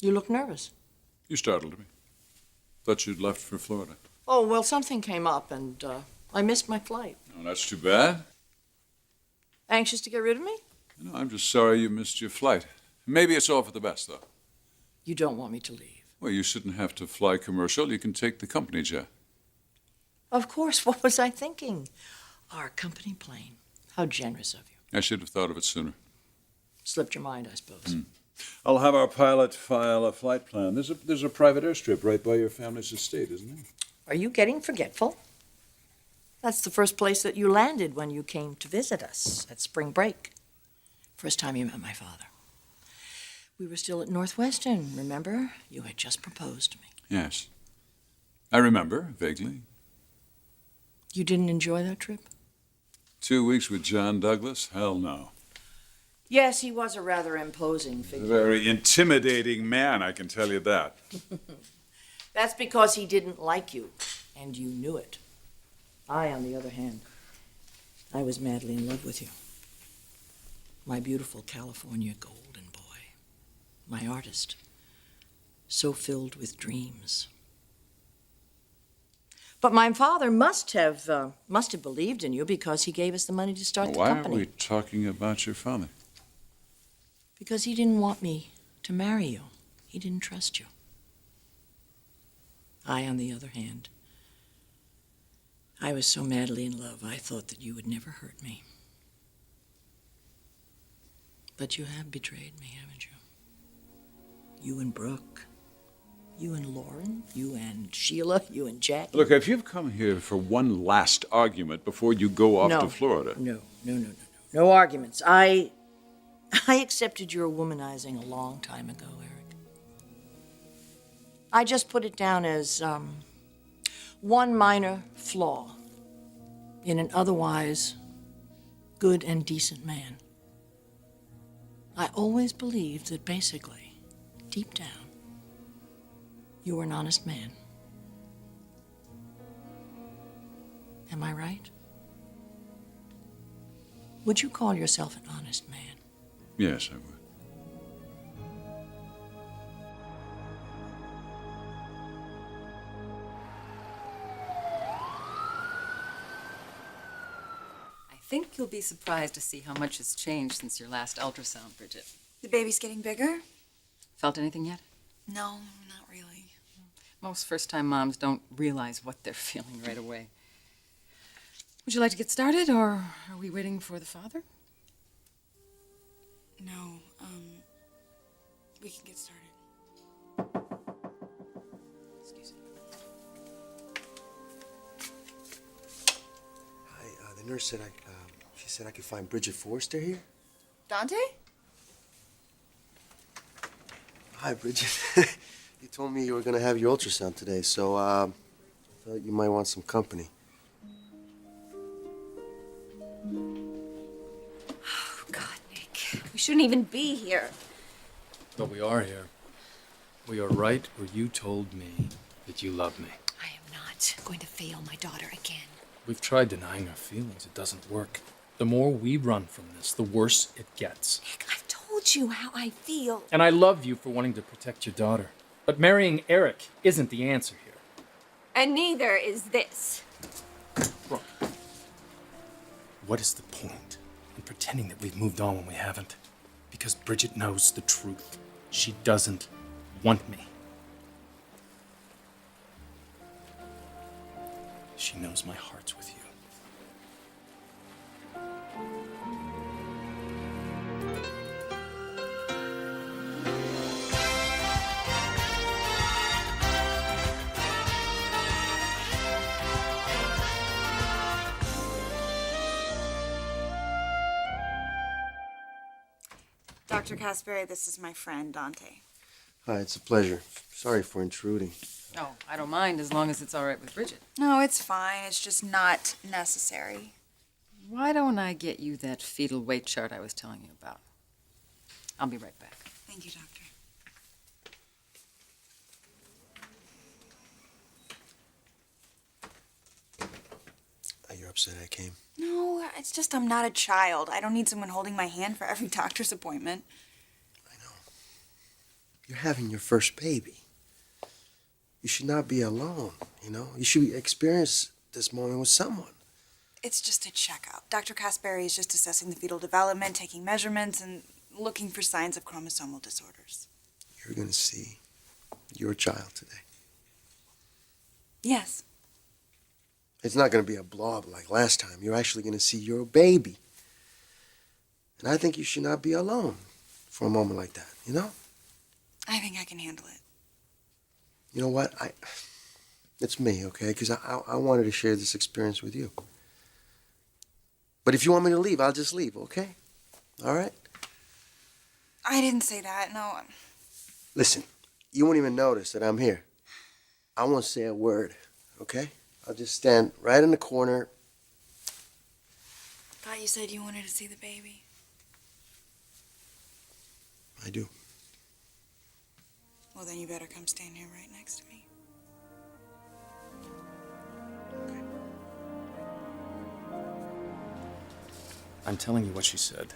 You look nervous. You startled me. Thought you'd left for Florida. Oh, well, something came up, and I missed my flight. Oh, that's too bad. Anxious to get rid of me? No, I'm just sorry you missed your flight. Maybe it's all for the best, though. You don't want me to leave. Well, you shouldn't have to fly commercial. You can take the company jet. Of course. What was I thinking? Our company plane. How generous of you. I should have thought of it sooner. Slipped your mind, I suppose. I'll have our pilot file a flight plan. There's a private airstrip right by your family's estate, isn't there? Are you getting forgetful? That's the first place that you landed when you came to visit us at spring break. First time you met my father. We were still at Northwestern, remember? You had just proposed to me. Yes. I remember, vaguely. You didn't enjoy that trip? 2 weeks with John Douglas? Hell no. Yes, he was a rather imposing figure. A very intimidating man, I can tell you that. That's because he didn't like you, and you knew it. I, on the other hand, I was madly in love with you. My beautiful California golden boy. My artist. So filled with dreams. But my father must have believed in you because he gave us the money to start the company. Why are we talking about your father? Because he didn't want me to marry you. He didn't trust you. I, on the other hand, I was so madly in love, I thought that you would never hurt me. But you have betrayed me, haven't you? You and Brooke. You and Lauren, you and Sheila, you and Jackie. Look, if you've come here for one last argument before you go off to Florida... No arguments. I accepted your womanizing a long time ago, Eric. I just put it down as one minor flaw in an otherwise good and decent man. I always believed that basically, deep down, you were an honest man. Am I right? Would you call yourself an honest man? Yes, I would. I think you'll be surprised to see how much has changed since your last ultrasound, Bridget. The baby's getting bigger? Felt anything yet? No, not really. Most first-time moms don't realize what they're feeling right away. Would you like to get started, or are we waiting for the father? No, we can get started. Excuse me. Hi, the nurse said she said I could find Bridget Forrester here. Dante? Hi, Bridget. You told me you were gonna have your ultrasound today, so I thought you might want some company. Oh, God, Nick. We shouldn't even be here. But we are here. We are right where you told me that you love me. I am not going to fail my daughter again. We've tried denying our feelings. It doesn't work. The more we run from this, the worse it gets. Nick, I've told you how I feel. And I love you for wanting to protect your daughter. But marrying Eric isn't the answer here. And neither is this. Brooke, what is the point in pretending that we've moved on when we haven't? Because Bridget knows the truth. She doesn't want me. She knows my heart's with you. Dr. Caspary, this is my friend, Dante. Hi, it's a pleasure. Sorry for intruding. Oh, I don't mind as long as it's all right with Bridget. No, it's fine. It's just not necessary. Why don't I get you that fetal weight chart I was telling you about? I'll be right back. Thank you, Doctor. You're upset I came? No, it's just I'm not a child. I don't need someone holding my hand for every doctor's appointment. I know. You're having your first baby. You should not be alone, you know? You should experience this moment with someone. It's just a checkup. Dr. Caspary is just assessing the fetal development, taking measurements, and looking for signs of chromosomal disorders. You're gonna see your child today. Yes. It's not gonna be a blob like last time. You're actually gonna see your baby. And I think you should not be alone for a moment like that, you know? I think I can handle it. You know what? It's me, okay? Because I wanted to share this experience with you. But if you want me to leave, I'll just leave, okay? All right? I didn't say that, no. Listen, you won't even notice that I'm here. I won't say a word, okay? I'll just stand right in the corner. Thought you said you wanted to see the baby. I do. Well, then you better come stand here right next to me. I'm telling you what she said.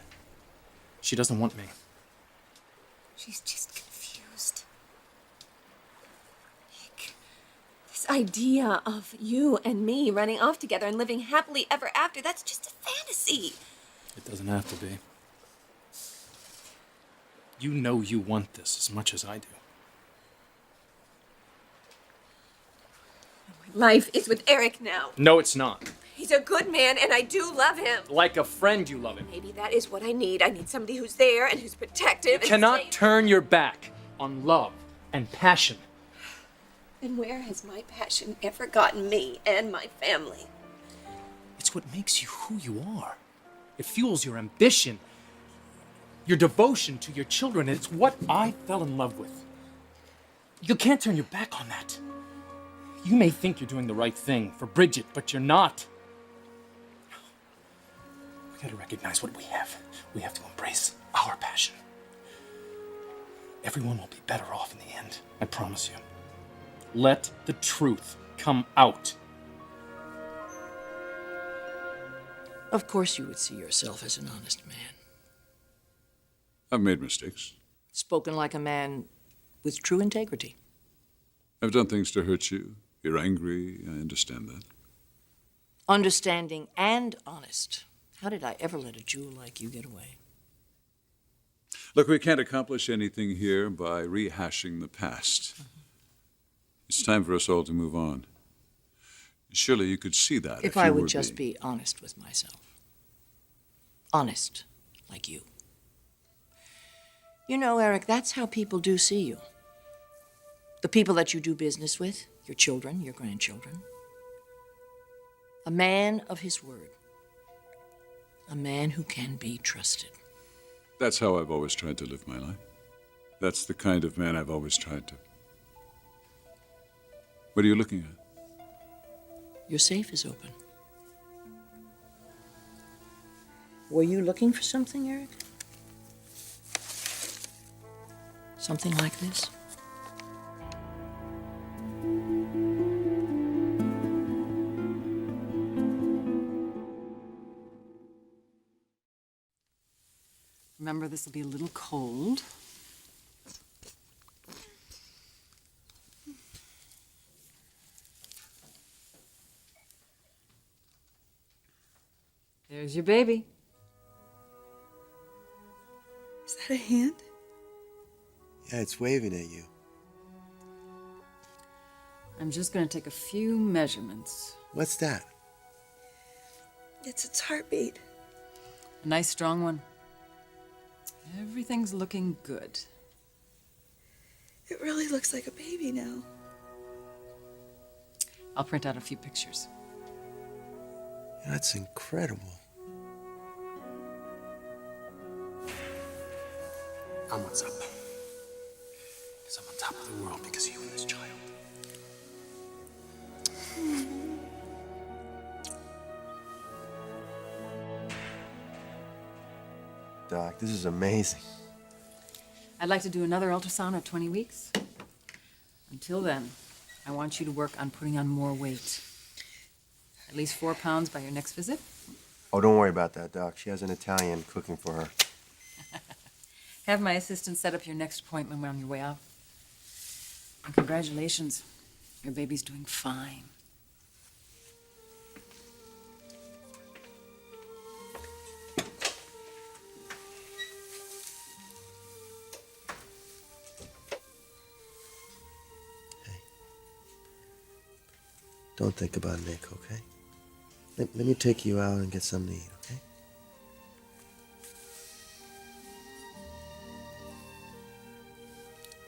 She doesn't want me. She's just confused. Nick, this idea of you and me running off together and living happily ever after, that's just a fantasy. It doesn't have to be. You know you want this as much as I do. Life is with Eric now. No, it's not. He's a good man, and I do love him. Like a friend, you love him. Maybe that is what I need. I need somebody who's there and who's protective. You cannot turn your back on love and passion. And where has my passion ever gotten me and my family? It's what makes you who you are. It fuels your ambition, your devotion to your children, and it's what I fell in love with. You can't turn your back on that. You may think you're doing the right thing for Bridget, but you're not. We gotta recognize what we have. We have to embrace our passion. Everyone will be better off in the end, I promise you. Let the truth come out. Of course you would see yourself as an honest man. I've made mistakes. Spoken like a man with true integrity. I've done things to hurt you. You're angry. I understand that. Understanding and honest. How did I ever let a jewel like you get away? Look, we can't accomplish anything here by rehashing the past. It's time for us all to move on. Surely you could see that If you I were would just be honest with myself. Honest, like you. You know, Eric, that's how people do see you. The people that you do business with, your children, your grandchildren. A man of his word. A man who can be trusted. That's how I've always tried to live my life. That's the kind of man I've always tried to. What are you looking at? Your safe is open. Were you looking for something, Eric? Something like this? Remember, this will be a little cold. There's your baby. Is that a hand? Yeah, it's waving at you. I'm just going to take a few measurements. What's that? It's its heartbeat. A nice strong one. Everything's looking good. It really looks like a baby now. I'll print out a few pictures. That's incredible. I'm what's up. Because I'm on top of the world because of you and this child. Doc, this is amazing. I'd like to do another ultrasound at 20 weeks. Until then, I want you to work on putting on more weight. At least 4 pounds by your next visit. Oh, don't worry about that, Doc. She has an Italian cooking for her. Have my assistant set up your next appointment when on your way out. And congratulations. Your baby's doing fine. Don't think about Nick, okay? Let me take you out and get something to eat, okay?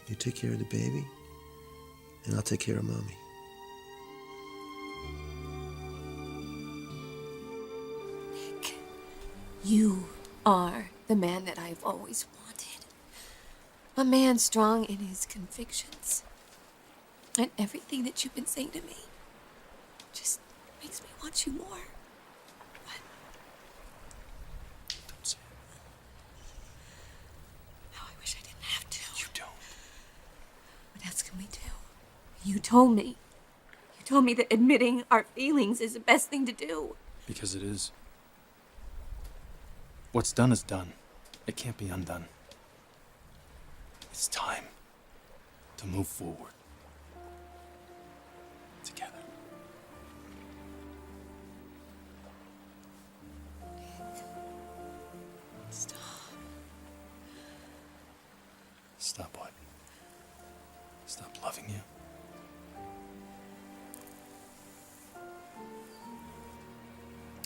You take care of the baby, and I'll take care of Mommy. Nick, you are the man that I've always wanted. A man strong in his convictions. And everything that you've been saying to me just makes me want you more. But Don't say it. now I wish I didn't have to. You don't. What else can we do? You told me. You told me that admitting our feelings is the best thing to do. Because it is. What's done is done. It can't be undone. It's time to move forward. Together. Stop. Stop what? Stop loving you?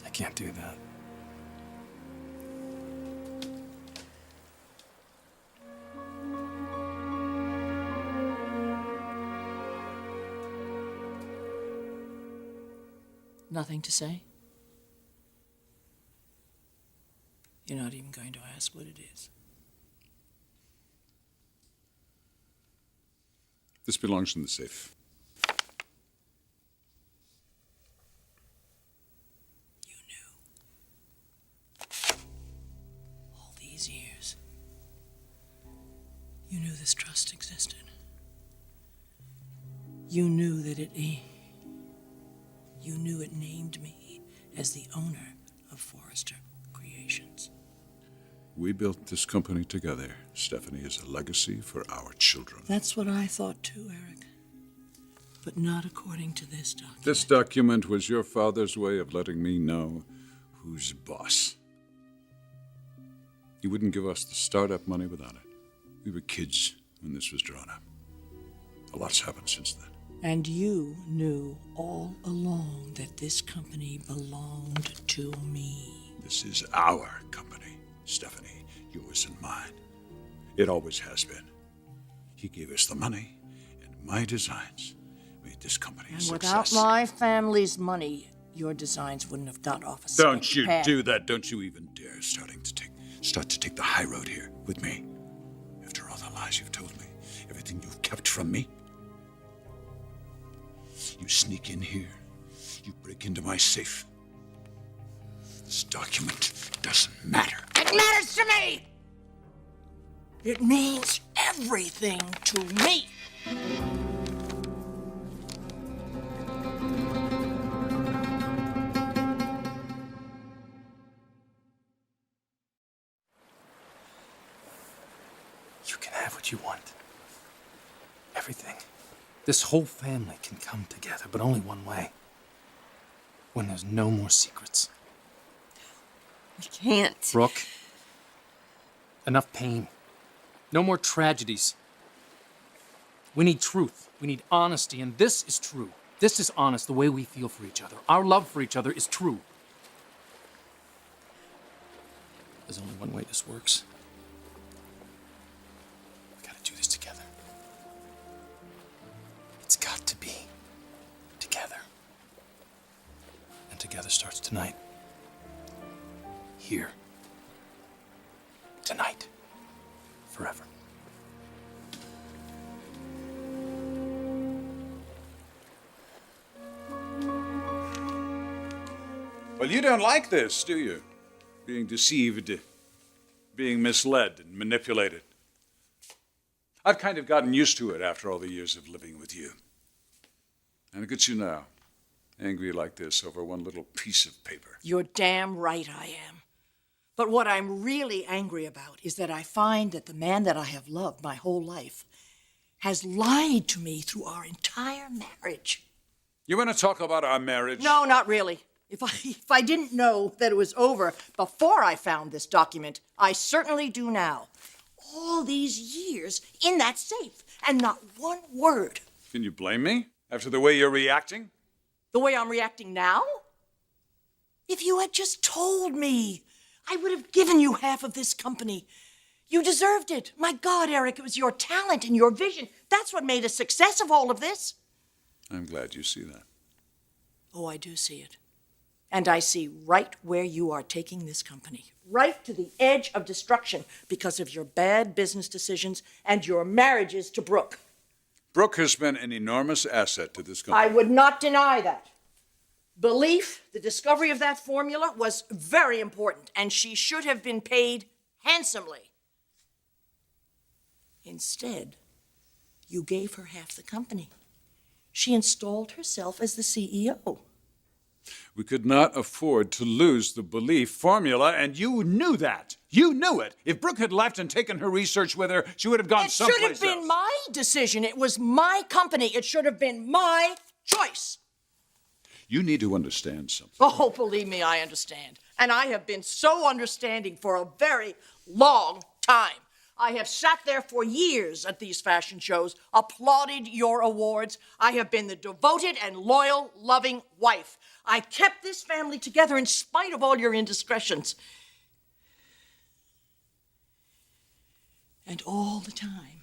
I can't do that. Nothing to say? You're not even going to ask what it is. This belongs in the safe. You knew. All these years. You knew this trust existed. You knew that you knew it named me as the owner of Forrester Creations. We built this company together, Stephanie, as a legacy for our children. That's what I thought too, Eric. But not according to this document. This document was your father's way of letting me know who's boss. He wouldn't give us the startup money without it. We were kids when this was drawn up. A lot's happened since then. And you knew all along that this company belonged to me. This is our company, Stephanie, yours and mine. It always has been. He gave us the money, and my designs made this company a And success. without my family's money, your designs wouldn't have got off a Don't second you pad. do that. Don't you even dare start to take the high road here with me. After all the lies you've told me, everything you've kept from me. You sneak in here. You break into my safe. This document doesn't matter. It matters to me! It means everything to me! You can have what you want. Everything. This whole family can come together, but only one way. When there's no more secrets. We can't. Brooke, enough pain. No more tragedies. We need truth. We need honesty, and this is true. This is honest, the way we feel for each other. Our love for each other is true. There's only one way this works. We gotta do this together. It's got to be together. And together starts tonight. Here. Tonight. Forever. Well, you don't like this, do you? Being deceived, being misled and manipulated. I've kind of gotten used to it after all the years of living with you. And look at you now, angry like this over one little piece of paper. You're damn right I am. But what I'm really angry about is that I find that the man that I have loved my whole life has lied to me through our entire marriage. You want to talk about our marriage? No, not really. If I didn't know that it was over before I found this document, I certainly do now. All these years in that safe, and not one word. Can you blame me after the way you're reacting? The way I'm reacting now? If you had just told me, I would have given you half of this company. You deserved it. My God, Eric, it was your talent and your vision. That's what made a success of all of this. I'm glad you see that. Oh, I do see it. And I see right where you are taking this company. Right to the edge of destruction because of your bad business decisions and your marriages to Brooke. Brooke has been an enormous asset to this company. I would not deny that. Belief, the discovery of that formula, was very important, and she should have been paid handsomely. Instead, you gave her half the company. She installed herself as the CEO. We could not afford to lose the belief formula, and you knew that. You knew it. If Brooke had left and taken her research with her, she would have gone someplace else. It should have been my decision. It was my company. It should have been my choice. You need to understand something. Oh, believe me, I understand. And I have been so understanding for a very long time. I have sat there for years at these fashion shows, applauded your awards. I have been the devoted and loyal, loving wife. I kept this family together in spite of all your indiscretions. And all the time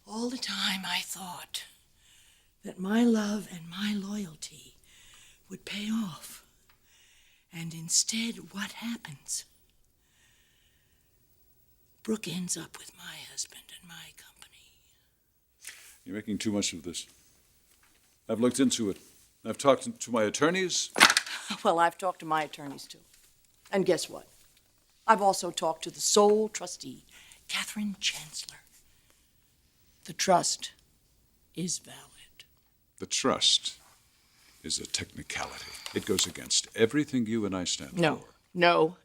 I thought that my love and my loyalty would pay off. And instead, what happens? Brooke ends up with my husband and my company. You're making too much of this. I've looked into it. I've talked to my attorneys. Well, I've talked to my attorneys, too. And guess what? I've also talked to the sole trustee, Catherine Chancellor. The trust is valid. The trust is a technicality. It goes against everything you and I stand for. No.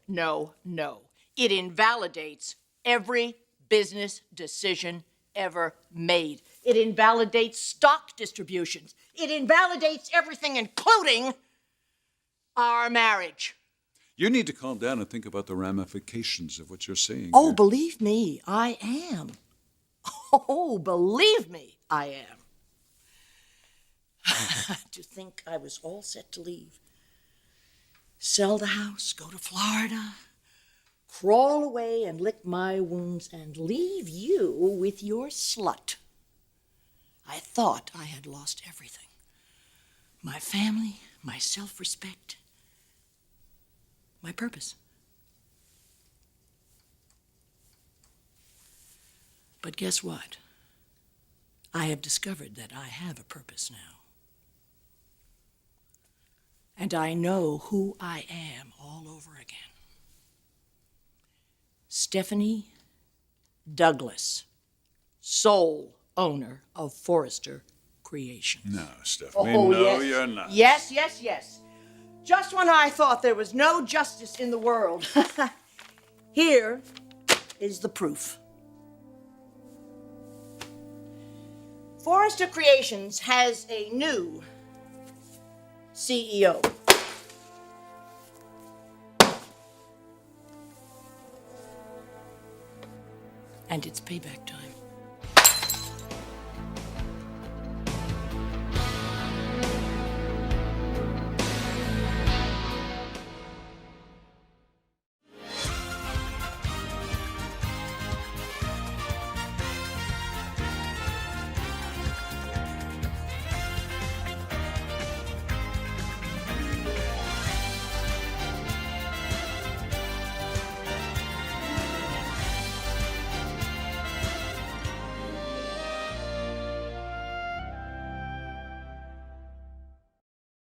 It invalidates every business decision ever made. It invalidates stock distributions. It invalidates everything, including our marriage. You need to calm down and think about the ramifications of what you're saying. Oh, here. believe me, I am. Oh, believe me, I am. To think I was all set to leave. Sell the house, go to Florida, crawl away and lick my wounds, and leave you with your slut. I thought I had lost everything. My family, my self-respect, my purpose. But guess what? I have discovered that I have a purpose now. And I know who I am all over again. Stephanie Douglas, sole owner of Forrester Creations. No, Stephanie, Oh, no, yes. you're not. Yes. Just when I thought there was no justice in the world, here is the proof. Forrester Creations has a new CEO. And it's payback time.